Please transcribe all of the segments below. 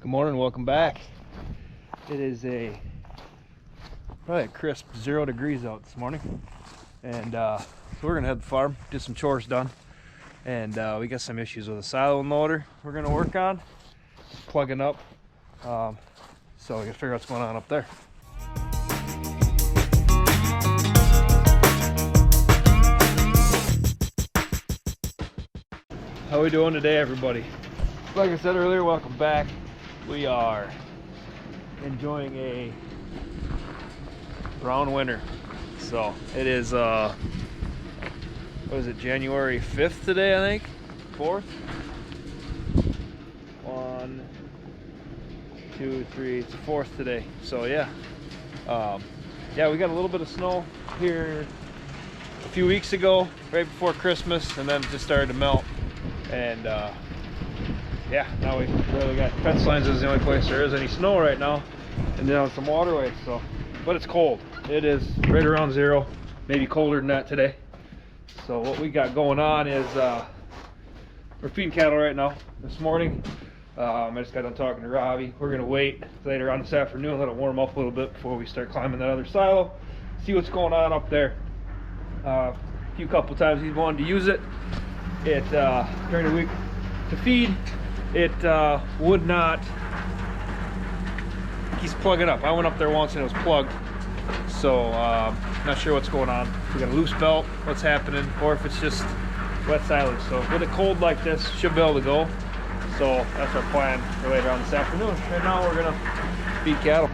Good morning, welcome back. It is probably a crisp 0 degrees out this morning, and so we're gonna head to the farm, get some chores done, and we got some issues with a silo loader we're gonna work on, plugging up. So we gotta figure out what's going on up there. How we doing today, everybody? Like I said earlier, welcome back. We are enjoying a brown winter. So it is what is it, January 5th today, I think? 4th? 1, 2, 3, it's the 4th today. So yeah. Yeah, we got a little bit of snow here a few weeks ago, right before Christmas, and then it just started to melt. And yeah, now we really got fence lines. Is the only place there is any snow right now, and then on some waterways. So, but it's cold. It is right around 0, maybe colder than that today. So what we got going on is we're feeding cattle right now. This morning, I just got done talking to Robbie. We're gonna wait later on this afternoon, let it warm up a little bit before we start climbing that other silo. See what's going on up there. A couple times he's wanted to use it. During the week to feed. It would not. He's plugging up. I went up there once and it was plugged. So not sure what's going on. We got a loose belt, what's happening, or if it's just wet silage. So with it cold like this, should be able to go. So that's our plan for later on this afternoon. Right now we're gonna feed cattle.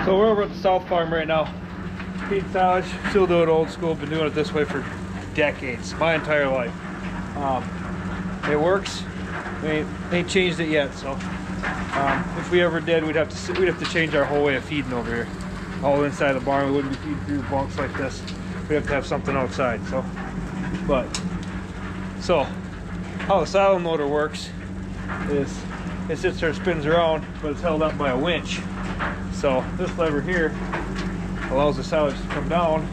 So we're over at the South Farm right now. Feed silage, still do it old school. Been doing it this way for decades, my entire life. It works. We ain't changed it yet. So if we ever did, we'd have to change our whole way of feeding over here. All inside the barn, we wouldn't be feeding through bunks like this. We'd have to have something outside. So how the silo loader works is it sits there, spins around, but it's held up by a winch. So this lever here allows the silage to come down,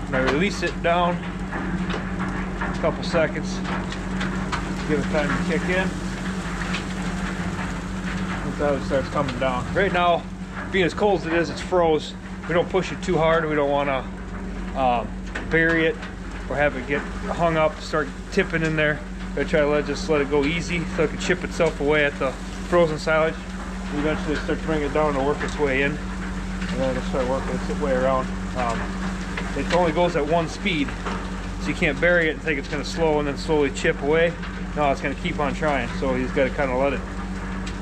and I release it down a couple seconds, give it time to kick in. The silage starts coming down. Right now, being as cold as it is, it's froze. We don't push it too hard. We don't want to bury it or have it get hung up, start tipping in there. I try to just let it go easy so it can chip itself away at the frozen silage. Eventually start to bring it down and work its way in, and then it'll start working its way around. It only goes at one speed, so you can't bury it and think it's going to slow and then slowly chip away. No, it's going to keep on trying, so he's got to kind of let it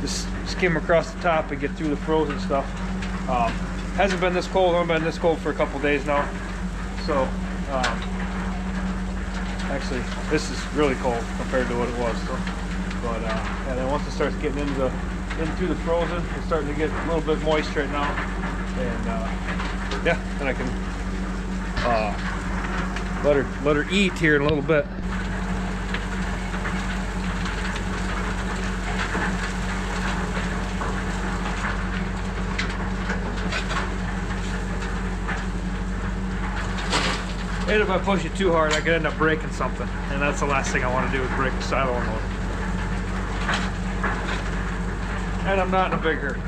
just skim across the top and get through the frozen stuff. Hasn't been this cold. I've been this cold for a couple days now, so actually this is really cold compared to what it was. So, but and then once it starts getting into the frozen, it's starting to get a little bit moist right now, and yeah, then I can let her eat here in a little bit. And if I push it too hard, I could end up breaking something. And that's the last thing I want to do is break the silo motor. And I'm not in a big hurry.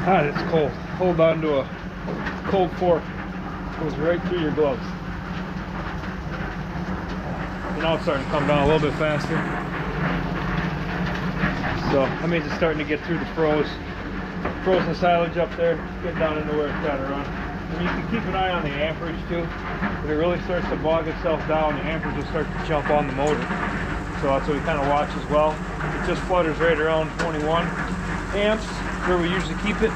God, it's cold. Hold on to a cold fork. Goes right through your gloves. And now it's starting to come down a little bit faster. So that means it's starting to get through the frozen silage up there, get down into where it's got to run. And you can keep an eye on the amperage too. If it really starts to bog itself down, the amperage will start to jump on the motor. So that's what we kind of watch as well. It just flutters right around 21 amps. Where we usually keep it.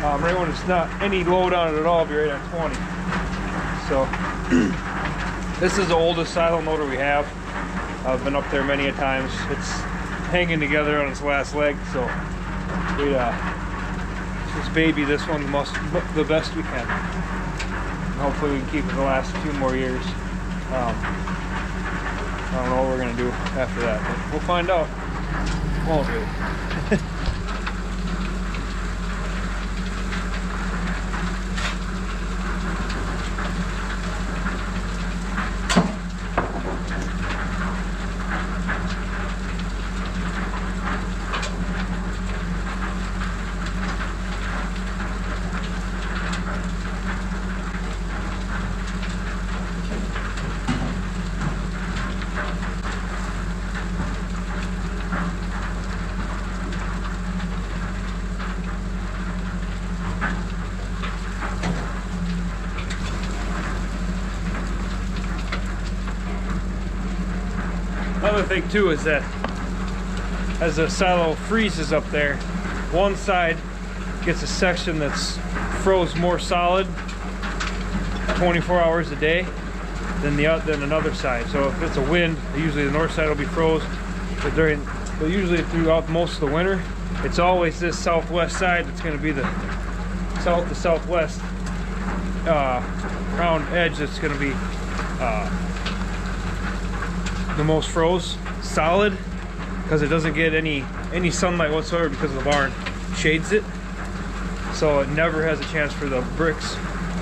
Right when it's not any load on it at all, it'll be right at 20. So this is the oldest silo motor we have. I've been up there many a times. It's hanging together on its last leg, so we just baby this one the best we can. And hopefully we can keep it the last few more years. I don't know what we're gonna do after that, but we'll find out, won't we? Another thing too is that as the silo freezes up there, one side gets a section that's froze more solid 24 hours a day than another side. So if it's a wind, usually the north side will be froze, but usually throughout most of the winter, it's always this southwest side that's going to be the south to southwest round edge that's going to be the most froze solid, because it doesn't get any sunlight whatsoever because the barn shades it, so it never has a chance for the bricks,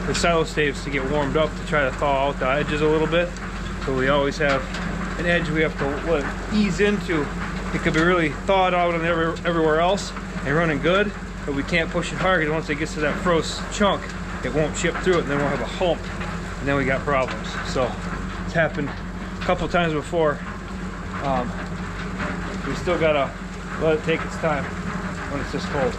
the silo staves, to get warmed up to try to thaw out the edges a little bit. So we always have an edge we have to ease into. It could be really thawed out and everywhere else and running good, but we can't push it hard because once it gets to that froze chunk, it won't chip through it, and then we'll have a hump, and then we got problems. So it's happened a couple times before. We still gotta let it take its time when it's this cold.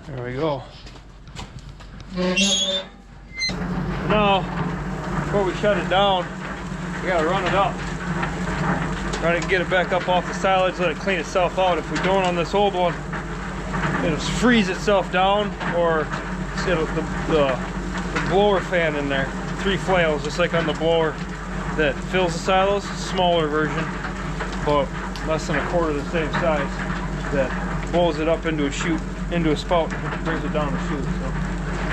There we go. Now, before we shut it down, we gotta run it up. Try to get it back up off the silage, let it clean itself out. If we don't on this old one, it'll freeze itself down, or it'll, the blower fan in there, 3 flails, just like on the blower that fills the silos, smaller version, but less than 1/4 the same size, that blows it up into a chute, into a spout, and brings it down the chute. So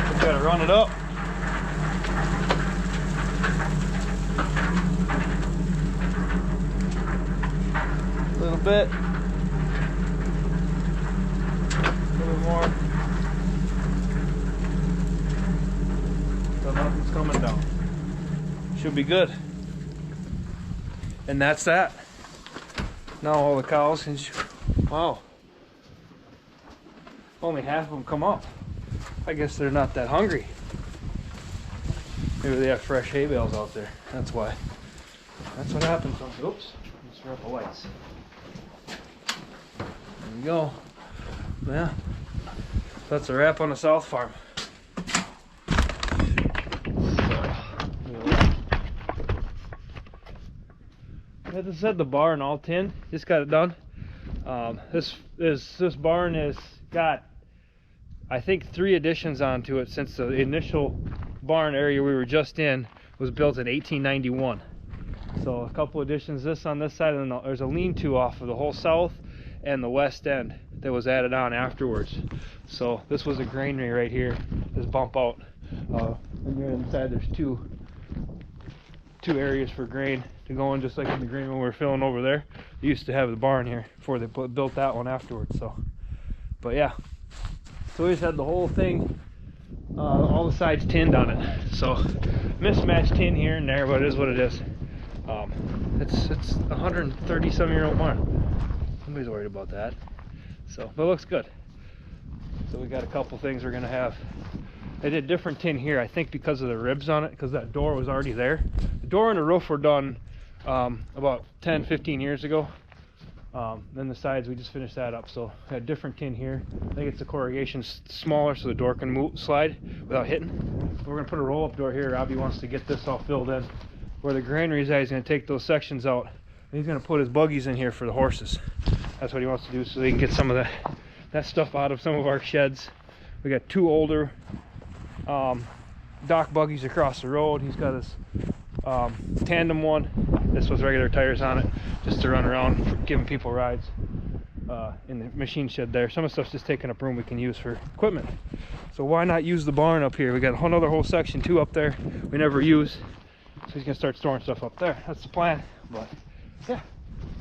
just gotta run it up. A little bit. A little more. So nothing's coming down. Should be good. And that's that. Now all the cows can, wow. Only half of them come up. I guess they're not that hungry. Maybe they have fresh hay bales out there. That's why. That's what happens. Oops. Let's turn up the lights. There we go. Yeah. That's a wrap on the south farm. As I said, the barn all tin. Just got it done. This barn has got, I think, 3 additions onto it since the initial barn area we were just in was built in 1891. So a couple additions this on this side, and then there's a lean-to off of the whole south and the west end that was added on afterwards. So this was a granary right here, this bump out. And here inside there's two areas for grain to go in, just like in the grain when we were filling over there. They used to have the barn here before they built that one afterwards. So, but yeah, so we just had the whole thing, all the sides tinned on it. So mismatched tin here and there, but it is what it is. It's 130 some year old barn. Nobody's worried about that. So, but it looks good. So we got a couple things we're gonna have. I did different tin here, I think because of the ribs on it, because that door was already there. The door and the roof were done about 10-15 years ago. Then the sides, we just finished that up. So I had different tin here. I think it's the corrugation smaller so the door can slide without hitting. We're gonna put a roll-up door here. Robbie wants to get this all filled in. Where the granary is at, he's gonna take those sections out. And he's gonna put his buggies in here for the horses. That's what he wants to do, so they can get some of that stuff out of some of our sheds. We got 2 older dock buggies across the road. He's got his tandem one. This was regular tires on it, just to run around giving people rides in the machine shed there. Some of the stuff's just taking up room we can use for equipment. So why not use the barn up here? We got another whole section too up there we never use. So he's gonna start storing stuff up there. That's the plan. But yeah,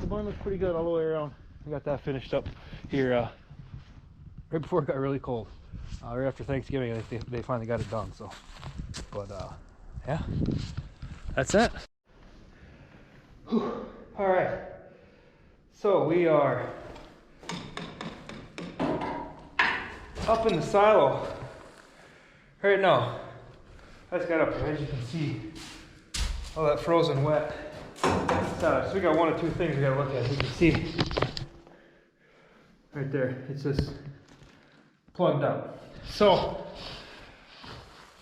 the barn looks pretty good all the way around. We got that finished up here right before it got really cold. Right after Thanksgiving, they finally got it done. So, but yeah, that's it. Whew. All right, so we are up in the silo right now. I just got up here, as you can see, all that frozen wet. So we got 1 or 2 things we gotta look at. You can see right there, it's just plugged up. So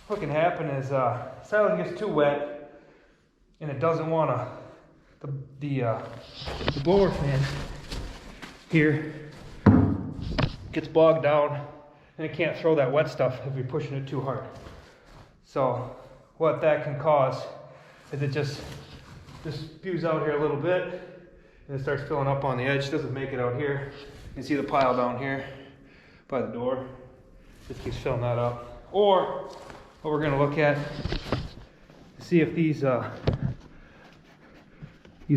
what can happen is silo gets too wet and it doesn't want to, the blower fan here gets bogged down and it can't throw that wet stuff if you're pushing it too hard. So what that can cause is it just spews out here a little bit and it starts filling up on the edge. It doesn't make it out here. You can see the pile down here by the door. Just keeps filling that up. Or what we're gonna look at, see if these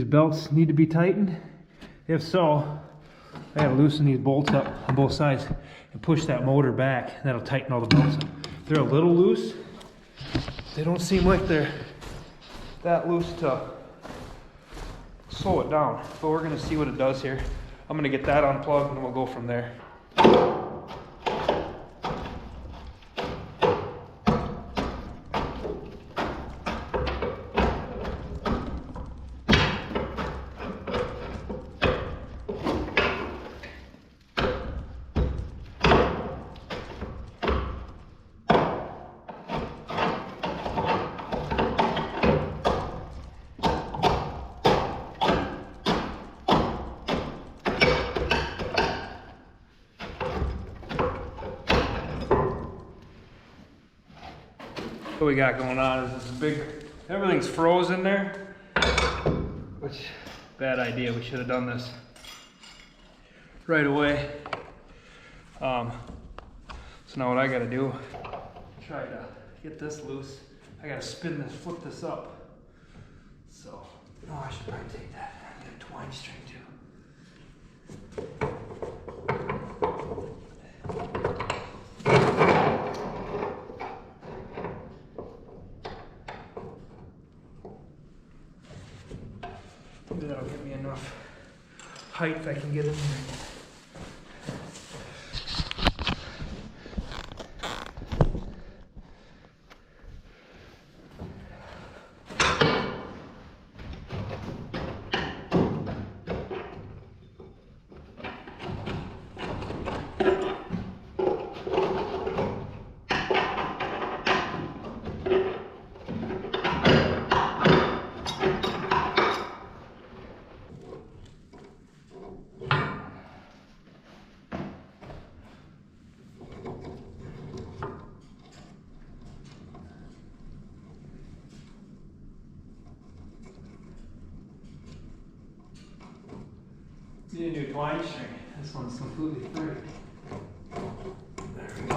belts need to be tightened. If so, I gotta loosen these bolts up on both sides and push that motor back. That'll tighten all the belts up. They're a little loose. They don't seem like they're that loose to slow it down, but we're gonna see what it does here. I'm gonna get that unplugged and then we'll go from there. What we got going on is this big, everything's frozen there, which, bad idea, we should have done this right away. So now what I gotta do, try to get this loose. I gotta spin this, flip this up. So, oh, I should probably take that. I need a twine string too. Maybe that'll give me enough height if I can get in there. Need a new twine string. This one's completely free. There we go.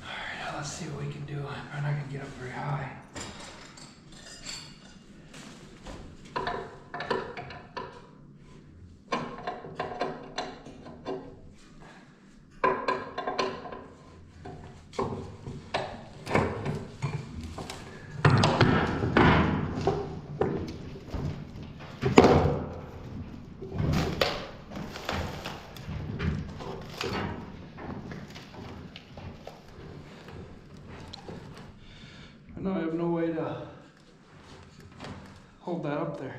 Alright, let's see what we can do. I'm not gonna get up very high. No, I have no way to hold that up there.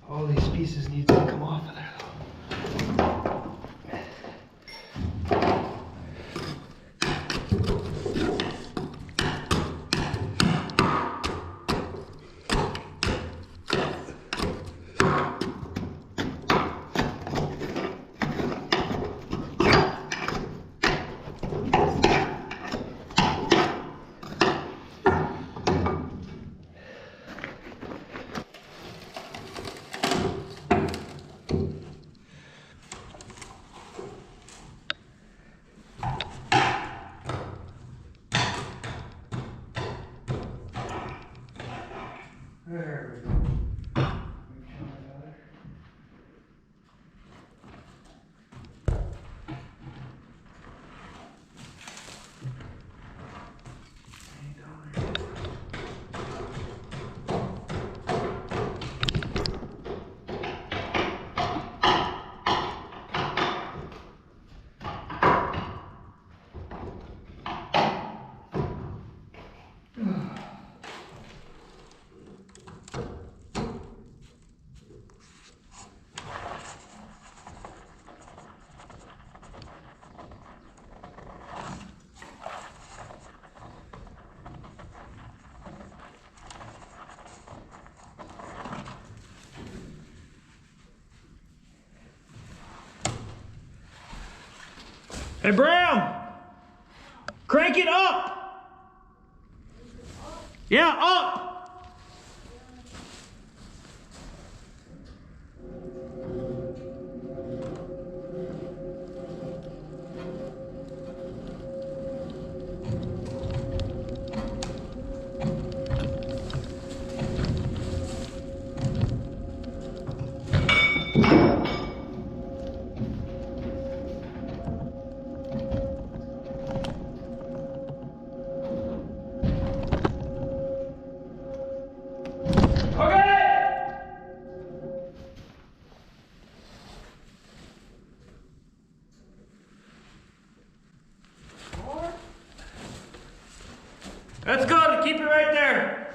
All these pieces need to come off of there though. Hey, Bram! Crank it up! Yeah, up! That's good. Keep it right there.